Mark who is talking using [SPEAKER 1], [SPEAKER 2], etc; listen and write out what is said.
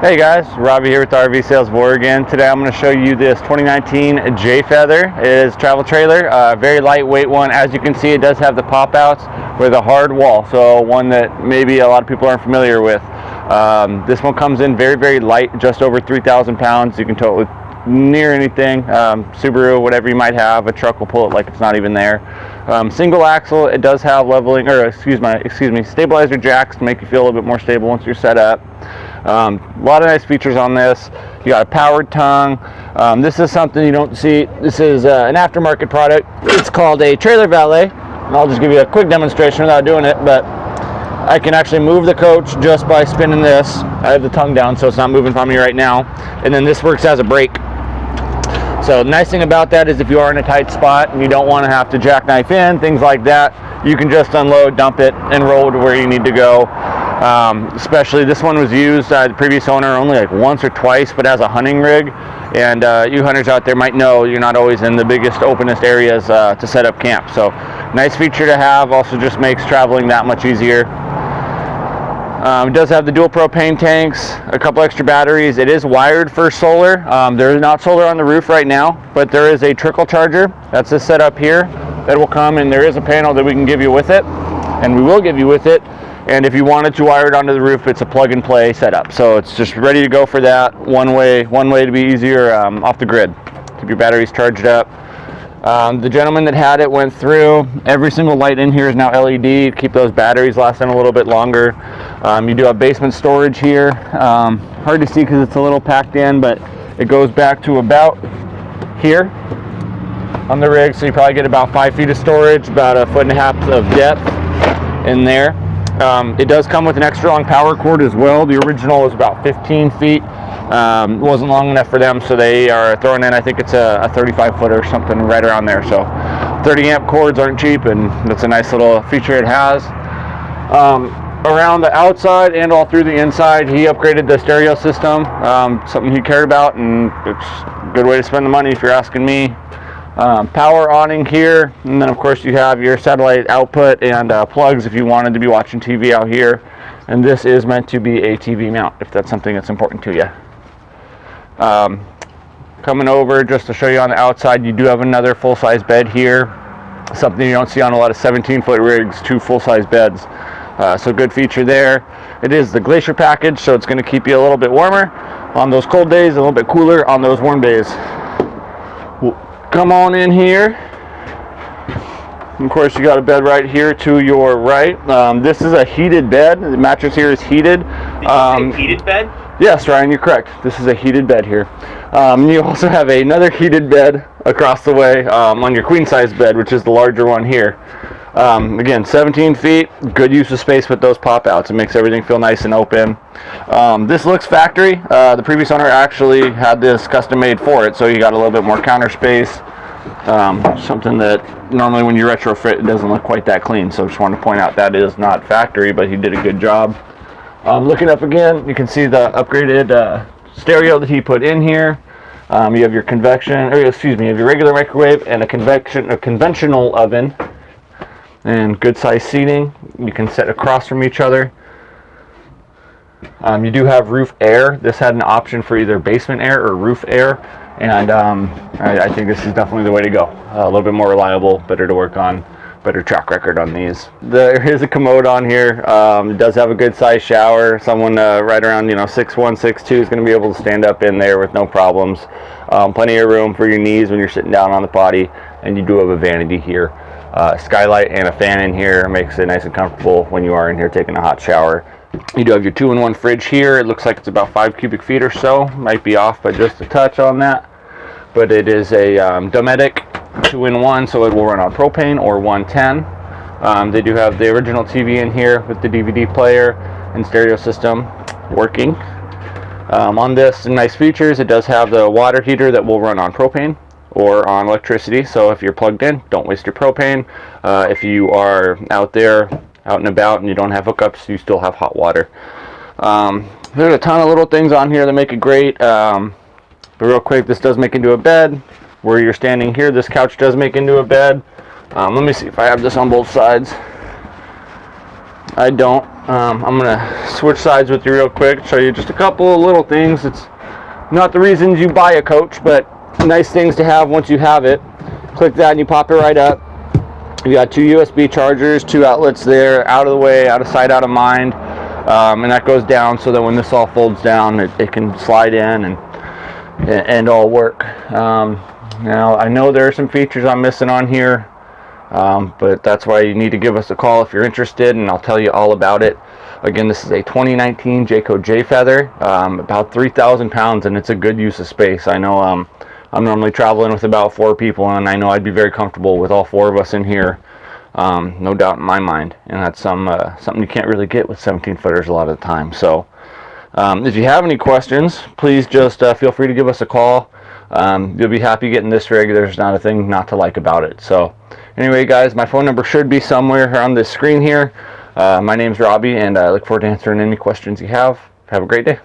[SPEAKER 1] Hey guys, Robbie here with RV Sales of Oregon. Today I'm going to show you this 2019 J-Feather. It is a travel trailer, very lightweight one. As you can see, it does have the pop outs with a hard wall, so one that maybe a lot of people aren't familiar with. This one comes in very, very light, just over 3,000 pounds. You can tow it with near anything, Subaru, whatever you might have. A truck will pull it like it's not even there. Single axle. It does have leveling, or excuse me, stabilizer jacks to make you feel a little bit more stable once you're set up. A lot of nice features on this. You got a powered tongue. This is something you don't see. This is an aftermarket product. It's called a trailer valet, and I'll just give you a quick demonstration without doing it, but I can actually move the coach just by spinning this. I have the tongue down so it's not moving from me right now, and then this works as a brake. So the nice thing about that is if you are in a tight spot and you don't want to have to jackknife in, things like that, you can just unload, dump it, and roll to where you need to go. Especially this one was used, the previous owner, only like once or twice, but as a hunting rig. And you hunters out there might know you're not always in the biggest, openest areas to set up camp. So nice feature to have, also just makes traveling that much easier. It does have the dual propane tanks, a couple extra batteries. It is wired for solar. There is not solar on the roof right now, but there is a trickle charger. That's this setup here that will come, and there is a panel that we can give you with it, and we will give you with it. And if you wanted to wire it onto the roof, it's a plug and play setup. So it's just ready to go for that. One way to be easier off the grid. Keep your batteries charged up. The gentleman that had it went through. Every single light in here is now LED. Keep those batteries lasting a little bit longer. You do have basement storage here. Hard to see because it's a little packed in, but it goes back to about here on the rig. So you probably get about 5 feet of storage, about 1.5 feet of depth in there. It does come with an extra long power cord as well. The original is about 15 feet. Wasn't long enough for them, so they are throwing in, I think it's a 35 foot or something right around there. So 30 amp cords aren't cheap, and that's a nice little feature it has. Around the outside and all through the inside, he upgraded the stereo system, something he cared about, and it's a good way to spend the money if you're asking me. Power awning here, and then of course you have your satellite output and plugs if you wanted to be watching TV out here. And this is meant to be a TV mount if that's something that's important to you. Coming over just to show you on the outside, you do have another full-size bed here, something you don't see on a lot of 17-foot rigs, 2 full-size beds. So good feature there. It is the Glacier package, so it's going to keep you a little bit warmer on those cold days, a little bit cooler on those warm days. Come on in here. Of course, you got a bed right here to your right. This is a heated bed. The mattress here is heated.
[SPEAKER 2] Did you say heated bed?
[SPEAKER 1] Yes, Ryan, you're correct. This is a heated bed here. You also have another heated bed across the way on your queen size bed, which is the larger one here. Again, 17 feet, good use of space with those pop outs. It makes everything feel nice and open. This looks factory. The previous owner actually had this custom made for it, so you got a little bit more counter space. Something that normally when you retrofit, it doesn't look quite that clean. So just wanted to point out that is not factory, but he did a good job. Looking up again, you can see the upgraded stereo that he put in here. You have your you have your regular microwave and a conventional oven. And good size seating. You can sit across from each other. You do have roof air. This had an option for either basement air or roof air, and I think this is definitely the way to go. A little bit more reliable, better to work on, better track record on these. There is a commode on here. It does have a good size shower. Someone right around 6'1", 6'2" is going to be able to stand up in there with no problems. Plenty of room for your knees when you're sitting down on the potty, and you do have a vanity here. Skylight and a fan in here makes it nice and comfortable when you are in here taking a hot shower. You do have your 2-in-1 fridge here. It looks like it's about 5 cubic feet or so. Might be off by just a touch on that, but it is a Dometic 2-in-1, so it will run on propane or 110. They do have the original TV in here with the DVD player and stereo system working. On this, some nice features. It does have the water heater that will run on propane or on electricity, so if you're plugged in, don't waste your propane. If you are out and about and you don't have hookups, you still have hot water. There's a ton of little things on here that make it great, but real quick, this does make into a bed. Where you're standing here, this couch does make into a bed. Let me see if I have this on both sides. I don't. I'm gonna switch sides with you real quick, show you just a couple of little things. It's not the reasons you buy a coach, but nice things to have once you have it. Click that and you pop it right up. You got 2 USB chargers, 2 outlets there, out of the way, out of sight, out of mind. And that goes down so that when this all folds down, it can slide in and all work. Now I know there are some features I'm missing on here, but that's why you need to give us a call if you're interested, and I'll tell you all about it. Again, this is a 2019 Jayco J-Feather, about 3,000 pounds, and it's a good use of space. I know I'm normally traveling with about 4 people, and I know I'd be very comfortable with all 4 of us in here, no doubt in my mind. And that's something you can't really get with 17-footers a lot of the time. So if you have any questions, please just feel free to give us a call. You'll be happy getting this rig. There's not a thing not to like about it. So anyway, guys, my phone number should be somewhere on this screen here. My name's Robbie, and I look forward to answering any questions you have. Have a great day.